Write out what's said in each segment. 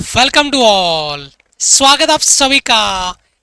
Welcome to all. स्वागत आप सभी का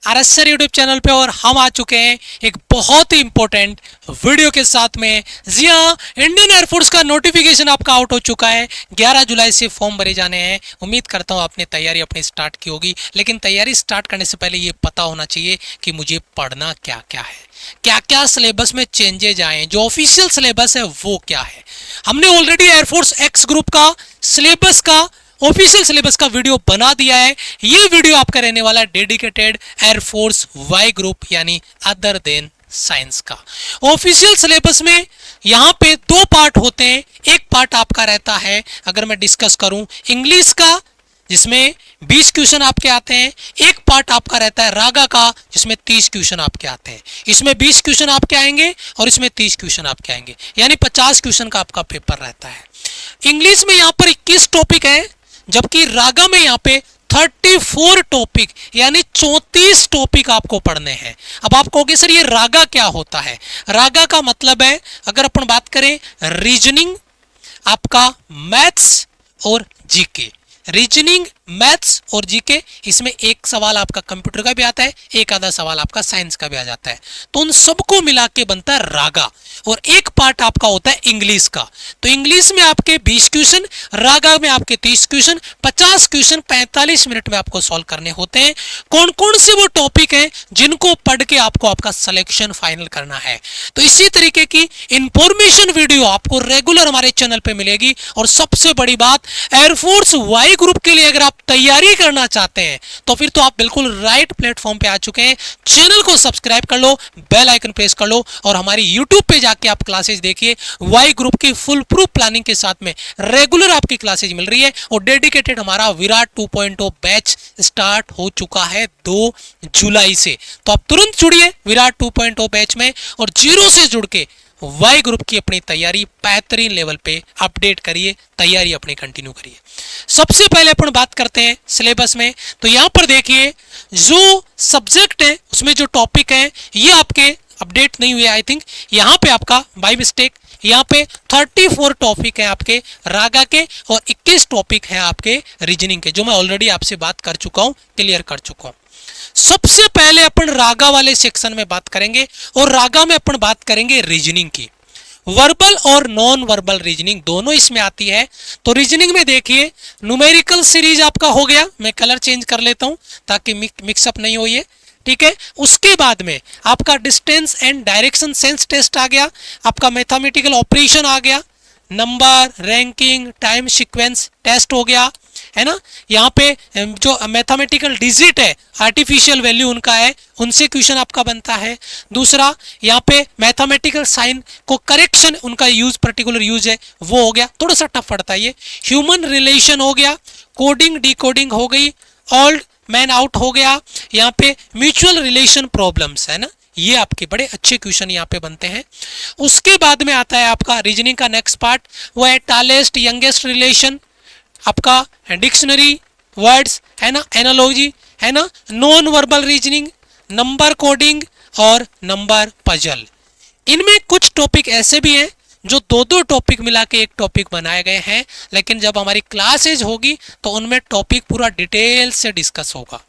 आरएसआर यूट्यूब चैनल पे। और हम आ चुके हैं एक बहुत ही इंपॉर्टेंट वीडियो के साथ में। जी हाँ, इंडियन एयरफोर्स का नोटिफिकेशन आपका आउट हो चुका है। 11 जुलाई से फॉर्म भरे जाने हैं। उम्मीद करता हूँ आपने तैयारी अपनी स्टार्ट की होगी, लेकिन तैयारी स्टार्ट करने से पहले ये पता होना चाहिए कि मुझे पढ़ना क्या क्या है, क्या क्या सिलेबस में चेंजेज आए हैं, जो ऑफिशियल सिलेबस है वो क्या है। हमने ऑलरेडी एयरफोर्स एक्स ग्रुप का सिलेबस का ऑफिशियल सिलेबस का वीडियो बना दिया है। ये वीडियो आपका रहने वाला है डेडिकेटेड एयरफोर्स वाई ग्रुप यानी अदर देन साइंस का। ऑफिशियल सिलेबस में यहाँ पे दो पार्ट होते हैं। एक पार्ट आपका रहता है, अगर मैं डिस्कस करूं, इंग्लिश का, जिसमें 20 क्वेश्चन आपके आते हैं। एक पार्ट आपका रहता है रागा का, जिसमें 30 क्वेश्चन आपके आते हैं। इसमें 20 क्वेश्चन आपके आएंगे और इसमें 30 क्वेश्चन आपके आएंगे, यानी 50 क्वेश्चन का आपका पेपर रहता है। इंग्लिश में यहाँ पर 21 टॉपिक है, जबकि रागा में यहाँ पे 34 टॉपिक यानी 34 टॉपिक आपको पढ़ने हैं। अब आप कहोगे सर ये रागा क्या होता है? रागा का मतलब है, अगर अपन बात करें, रीजनिंग, आपका मैथ्स और जीके। रीजनिंग, मैथ्स और जीके, इसमें एक सवाल आपका कंप्यूटर का भी आता है, एक आधा सवाल आपका साइंस का भी आ जाता है। तो उन सबको मिला के बनता है रागा। और एक पार्ट आपका होता है इंग्लिश का। तो इंग्लिश में आपके 20 क्वेश्चन, रागा में आपके 30 क्वेश्चन, 50 क्वेश्चन 45 मिनट में आपको सॉल्व करने होते हैं। कौन कौन से वो टॉपिक हैं जिनको पढ़ के आपको आपका सिलेक्शन फाइनल करना है। तो इसी तरीके की इंफॉर्मेशन वीडियो आपको रेगुलर हमारे चैनल पे मिलेगी। और सबसे बड़ी बात, एयरफोर्स वाई ग्रुप के लिए अगर आप तैयारी करना चाहते हैं तो फिर तो आप बिल्कुल राइट प्लेटफॉर्म पे आ चुके हैं। चैनल को सब्सक्राइब कर लो, बेल आइकन प्रेस कर लो और हमारी यूट्यूब पे जाके आप क्लासेस देखिए। वाई ग्रुप की फुल प्रूफ प्लानिंग के साथ में रेगुलर आपकी क्लासेज मिल रही है। और डेडिकेटेड हमारा विराट 2.0 बैच स्टार्ट हो चुका है 2 जुलाई से। तो आप तुरंत जुड़िए विराट 2.0 बैच में और जीरो से जुड़ के वाई ग्रुप की अपनी तैयारी बेहतरीन लेवल पे अपडेट करिए, तैयारी अपनी कंटिन्यू करिए। सबसे पहले अपन बात करते हैं सिलेबस में। तो यहां पर देखिए, जो सब्जेक्ट है उसमें जो टॉपिक है ये आपके अपडेट नहीं हुए। आई थिंक यहाँ पे आपका बाय मिस्टेक, यहाँ पे 34 टॉपिक है आपके रागा के और 21 टॉपिक है आपके रीजनिंग के, जो मैं ऑलरेडी आपसे बात कर चुका हूँ, क्लियर कर चुका हूँ। सबसे पहले अपन रागा वाले सेक्शन में बात करेंगे और रागा में अपन बात करेंगे रीजनिंग की। वर्बल और नॉन वर्बल रीजनिंग दोनों इसमें आती है। तो रीजनिंग में देखिए, न्यूमेरिकल सीरीज आपका हो गया। मैं कलर चेंज कर लेता हूं ताकि मिक्सअप नहीं हो ये, ठीक है। उसके बाद में आपका distance and direction sense test आ गया, आपका मैथमेटिकल ऑपरेशन आ गया, number, ranking, time sequence test हो गया, है ना। यहाँ पे जो मैथमेटिकल डिजिट है, आर्टिफिशियल वैल्यू उनका है, उनसे क्वेश्चन आपका बनता है। दूसरा, यहाँ पे मैथमेटिकल साइन को करेक्शन, उनका यूज, पर्टिकुलर यूज है, वो हो गया, थोड़ा सा टफ पड़ता है ये। ह्यूमन रिलेशन हो गया, कोडिंग डिकोडिंग हो गई, ओल्ड मैन आउट हो गया। यहाँ पे म्यूचुअल रिलेशन प्रॉब्लम्स, है ना, ये आपके बड़े अच्छे क्वेश्चन यहाँ पे बनते हैं। उसके बाद में आता है आपका रीजनिंग का नेक्स्ट पार्ट, वो है टालेस्ट यंगेस्ट रिलेशन, आपका डिक्शनरी वर्ड्स, है ना, एनालॉजी, है ना, non verbal reasoning, number coding और नंबर पजल। इनमें कुछ टॉपिक ऐसे भी हैं जो दो दो टॉपिक मिला के एक टॉपिक बनाए गए हैं, लेकिन जब हमारी क्लासेज होगी तो उनमें टॉपिक पूरा डिटेल से डिस्कस होगा।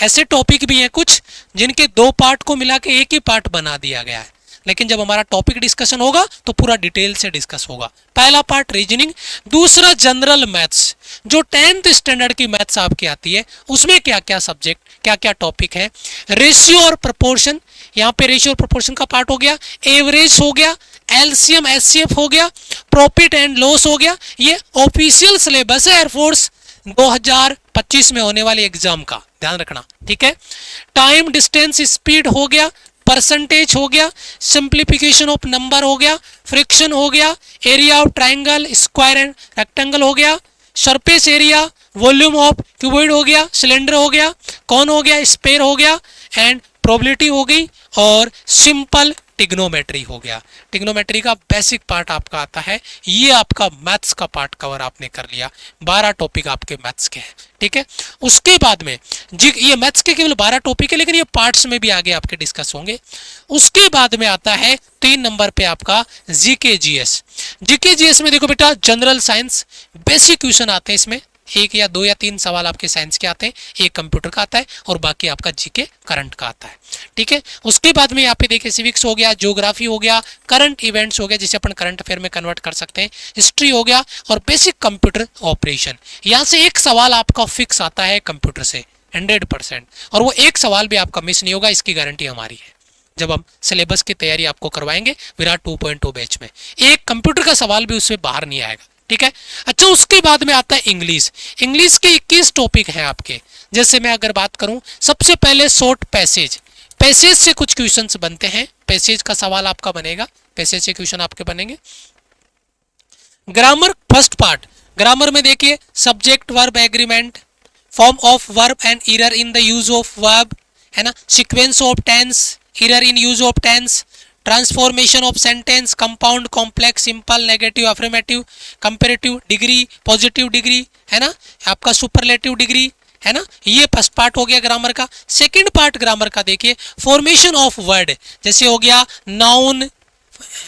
ऐसे टॉपिक भी हैं कुछ जिनके दो पार्ट को मिला के एक ही पार्ट बना दिया गया है, लेकिन जब हमारा टॉपिक डिस्कशन होगा तो पूरा डिटेल से डिस्कस होगा। पहला पार्ट रीजनिंग, दूसरा जनरल मैथ्स, जो 10th स्टैंडर्ड की मैथ्स आपकी आती है, उसमें क्या क्या सब्जेक्ट, क्या क्या टॉपिक है। रेशियो और प्रोपोर्शन, यहाँ पे रेशियो और प्रोपोर्शन का पार्ट हो गया, एवरेज हो गया, एलसीएम एचसीएफ हो गया, प्रॉफिट एंड लॉस हो गया। ये ऑफिशियल सिलेबस है एयरफोर्स 2025 में होने वाले एग्जाम का, ध्यान रखना, ठीक है। टाइम, डिस्टेंस, स्पीड हो गया, परसेंटेज हो गया, सिंप्लीफिकेशन ऑफ नंबर हो गया, फ्रिक्शन हो गया, area of triangle, square and rectangle हो गया, surface area, volume of cuboid हो गया, सिलेंडर हो गया, कौन हो गया, स्पेयर हो गया, एंड प्रोबेबिलिटी हो गई, और सिंपल टिग्नोमेट्री हो गया। टिग्नोमेट्री का बेसिक पार्ट आपका आता है। ये आपका मैथ्स का पार्ट कवर आपने कर लिया। 12 टॉपिक आपके मैथ्स के हैं, ठीक है। उसके बाद में जी, ये मैथ्स के केवल 12 टॉपिक है, लेकिन ये पार्ट्स में भी आगे आपके डिस्कस होंगे। उसके बाद में आता है 3 नंबर पे आपका जीके जीएस। जीके जीएस में देखो बेटा, जनरल साइंस बेसिक क्वेश्चन आते हैं इसमें, एक या दो या तीन सवाल आपके साइंस के आते हैं, एक कंप्यूटर का आता है और बाकी आपका जीके करंट का आता है। ठीक है, उसके बाद में यहाँ पे देखिए सिविक्स हो गया, ज्योग्राफी हो गया, करंट इवेंट्स हो गया जिसे अपन करंट अफेयर में कन्वर्ट कर सकते हैं, हिस्ट्री हो गया और बेसिक कंप्यूटर ऑपरेशन। यहाँ से एक सवाल आपका फिक्स आता है कंप्यूटर से 100%, और वो एक सवाल भी आपका मिस नहीं होगा, इसकी गारंटी हमारी है। जब हम सिलेबस की तैयारी आपको करवाएंगे विराट 2.0 बैच में, एक कंप्यूटर का सवाल भी उससे बाहर नहीं आएगा। ठीक है, अच्छा उसके बाद में आता है इंग्लिश। इंग्लिश के 21 टॉपिक हैं आपके। जैसे मैं अगर बात करूं, सबसे पहले शॉर्ट पैसेज, पैसेज से कुछ क्वेश्चंस बनते हैं, पैसेज का सवाल आपका बनेगा, पैसेज से क्वेश्चन आपके बनेंगे। ग्रामर फर्स्ट पार्ट, ग्रामर में देखिए subject verb agreement, form of verb and error in the use of verb, है ना, sequence of tense, error in use of tense, transformation of sentence, compound, complex, simple, negative, affirmative, comparative degree, positive degree, है ना, आपका superlative degree, है ना, ये first part हो गया ग्रामर का। सेकंड पार्ट ग्रामर का देखिए फॉर्मेशन ऑफ वर्ड, जैसे हो गया नाउन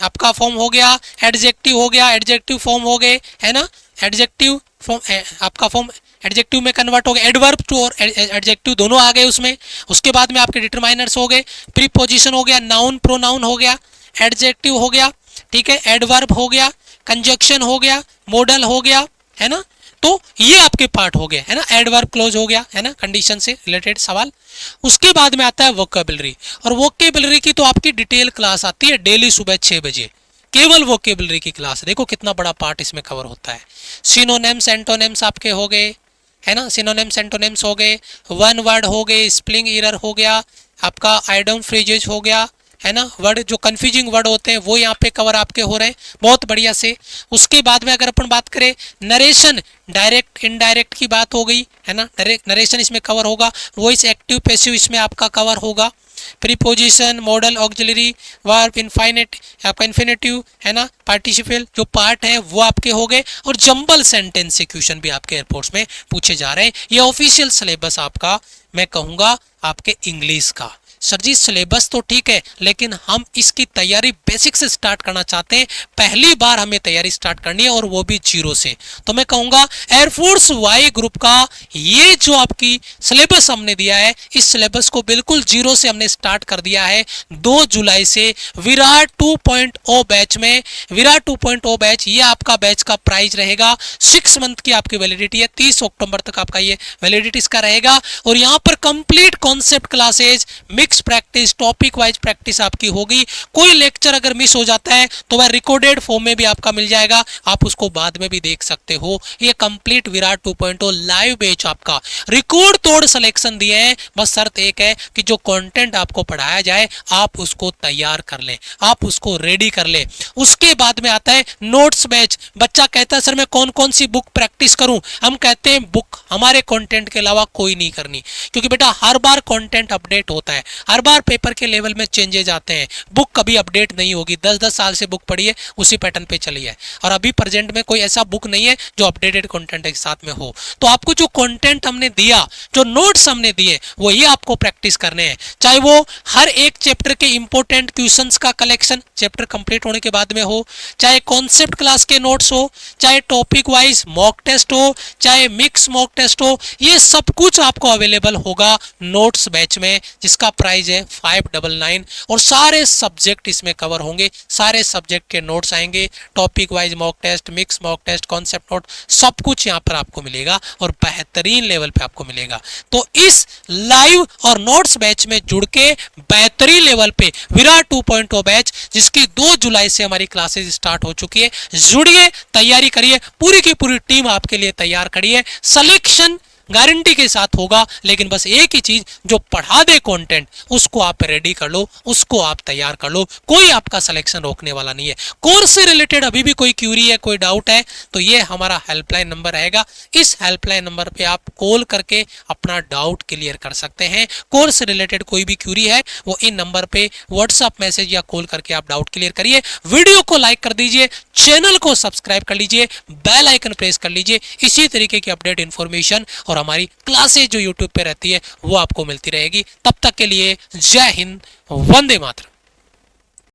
आपका फॉर्म हो गया, एडजेक्टिव हो गया, एडजेक्टिव फॉर्म हो गए, है ना, एडजेक्टिव फॉर्म आपका फॉर्म एडजेक्टिव में कन्वर्ट हो गया, एडवर्ब टू और एडजेक्टिव दोनों आ गए उसमें। उसके बाद में आपके डिटरमाइनर्स हो गए, प्रीपोजिशन हो गया, नाउन प्रोनाउन हो गया, एडजेक्टिव हो गया, ठीक है, एडवर्ब हो गया, कंजक्शन हो गया, मॉडल हो गया, है ना, तो ये आपके पार्ट हो गए, है ना, एडवर्ब क्लोज हो गया, है ना, कंडीशन से रिलेटेड सवाल। उसके बाद में आता है वोकेबलरी, और वोकेबलरी की तो आपकी डिटेल क्लास आती है डेली सुबह 6 बजे, केवल वोकेबलरी की क्लास। देखो कितना बड़ा पार्ट इसमें कवर होता है। सिनोनिम्स एंटोनिम्स आपके हो गए, है ना, सिनोनिम्स एंटोनिम्स हो गए, वन वर्ड हो गए, स्पेलिंग एरर हो गया, आपका आइडम फ्रेजेज हो गया, है ना, वर्ड जो कंफ्यूजिंग वर्ड होते हैं वो यहाँ पे कवर आपके हो रहे हैं बहुत बढ़िया से। उसके बाद में अगर अपन बात करें नरेशन, डायरेक्ट इनडायरेक्ट की बात हो गई, है ना, नरेशन इसमें कवर होगा, वॉइस एक्टिव पैसिव इसमें आपका कवर होगा, preposition, model, auxiliary, verb, infinite आपका इन्फिनेटिव, है ना, पार्टिसिपल जो पार्ट है वो आपके हो गए, और जंबल सेंटेंस से क्वेश्चन भी आपके एयरपोर्ट्स में पूछे जा रहे हैं। ये ऑफिशियल सिलेबस आपका मैं कहूँगा आपके इंग्लिश का। सर जी सिलेबस तो ठीक है, लेकिन हम इसकी तैयारी बेसिक से स्टार्ट करना चाहते हैं, पहली बार हमें तैयारी स्टार्ट करनी है और वो भी जीरो से। तो मैं कहूँगा एयरफोर्स वाई ग्रुप का ये जो आपकी सिलेबस हमने दिया है, इस सिलेबस को बिल्कुल जीरो से हमने स्टार्ट कर दिया है 2 जुलाई से विराट 2.0 बैच में। विराट 2.0 बैच ये आपका बैच का प्राइस रहेगा, 6 मंथ की आपकी वैलिडिटी है, 30 अक्टूबर तक आपका ये वैलिडिटी इसका रहेगा। और यहाँ पर complete concept classes, mix practice, topic wise practice आपकी होगी। कोई लेक्चर अगर मिस हो जाता है तो वह रिकॉर्डेड फॉर्म में भी आपका मिल जाएगा, आप उसको बाद में भी देख सकते हो। ये कंप्लीट विराट 2.0 लाइव बैच आपका रिकॉर्ड तोड़ सिलेक्शन दिए हैं। बस शर्त एक है कि जो कंटेंट आपको पढ़ाया जाए आप उसको तैयार कर लें, आप उसको रेडी कर लें। उसके बाद में आता है नोट्स बैच। बच्चा कहता है सर मैं कौन कौन सी बुक प्रैक्टिस करूं, हम कहते हैं बुक हमारे कंटेंट के अलावा कोई नहीं करनी, क्योंकि बेटा हर बार कंटेंट अपडेट होता है, हर बार पेपर के लेवल में चेंजेज आते हैं, बुक कभी अपडेट नहीं होगी। 10-10 साल से बुक पढ़ी है, उसी पैटर्न पे चली है, और अभी प्रेजेंट में कोई ऐसा बुक नहीं है जो अपडेटेड कंटेंट के साथ में हो। तो आपको जो कंटेंट हमने दिया, जो नोट्स हमने दिए, वही आपको प्रैक्टिस करने हैं। चाहे वो हर एक चैप्टर के इंपॉर्टेंट क्वेश्चंस का कलेक्शन चैप्टर कंप्लीट होने के बाद में हो, चाहे कॉन्सेप्ट क्लास के नोट्स हो, चाहे टॉपिक वाइज मॉक टेस्ट हो, चाहे मिक्स मॉक टेस्ट हो, ये सब कुछ आपको अवेलेबल होगा नोट्स बैच में, जिसका प्राइस है 599। और सारे सब्जेक्ट इसमें कवर होंगे, सारे सब्जेक्ट के नोट्स आएंगे, topic wise mock test, mix mock test, concept note, सब कुछ यहाँ पर आपको मिलेगा और बेहतरीन लेवल पे आपको मिलेगा। तो इस लाइव और नोट्स बैच में जुड़ के बेहतरीन लेवल पे विराट 2.0 बैच, जिसकी 2 जुलाई से हमारी क्लासेस स्टार्ट हो चुकी है, जुड़िए, तैयारी करिए, पूरी की पूरी टीम आपके लिए तैयार खड़ी है। सिलेक्शन गारंटी के साथ होगा, लेकिन बस एक ही चीज, जो पढ़ा दे कंटेंट उसको आप रेडी कर लो, उसको आप तैयार कर लो, कोई आपका सिलेक्शन रोकने वाला नहीं है। कोर्स से रिलेटेड अभी भी कोई क्यूरी है, कोई डाउट है, तो ये हमारा हेल्पलाइन नंबर रहेगा, इस हेल्पलाइन नंबर पे आप कॉल करके अपना डाउट क्लियर कर सकते हैं। कोर्स से रिलेटेड कोई भी क्यूरी है वो इन नंबर पे व्हाट्सएप मैसेज या कॉल करके आप डाउट क्लियर करिए। वीडियो को लाइक कर दीजिए, चैनल को सब्सक्राइब कर लीजिए, बेल आइकन प्रेस कर लीजिए, इसी तरीके की अपडेट इन्फॉर्मेशन और हमारी क्लासेज जो यूट्यूब पे रहती है वो आपको मिलती रहेगी। तब तक के लिए जय हिंद, वंदे मातरम।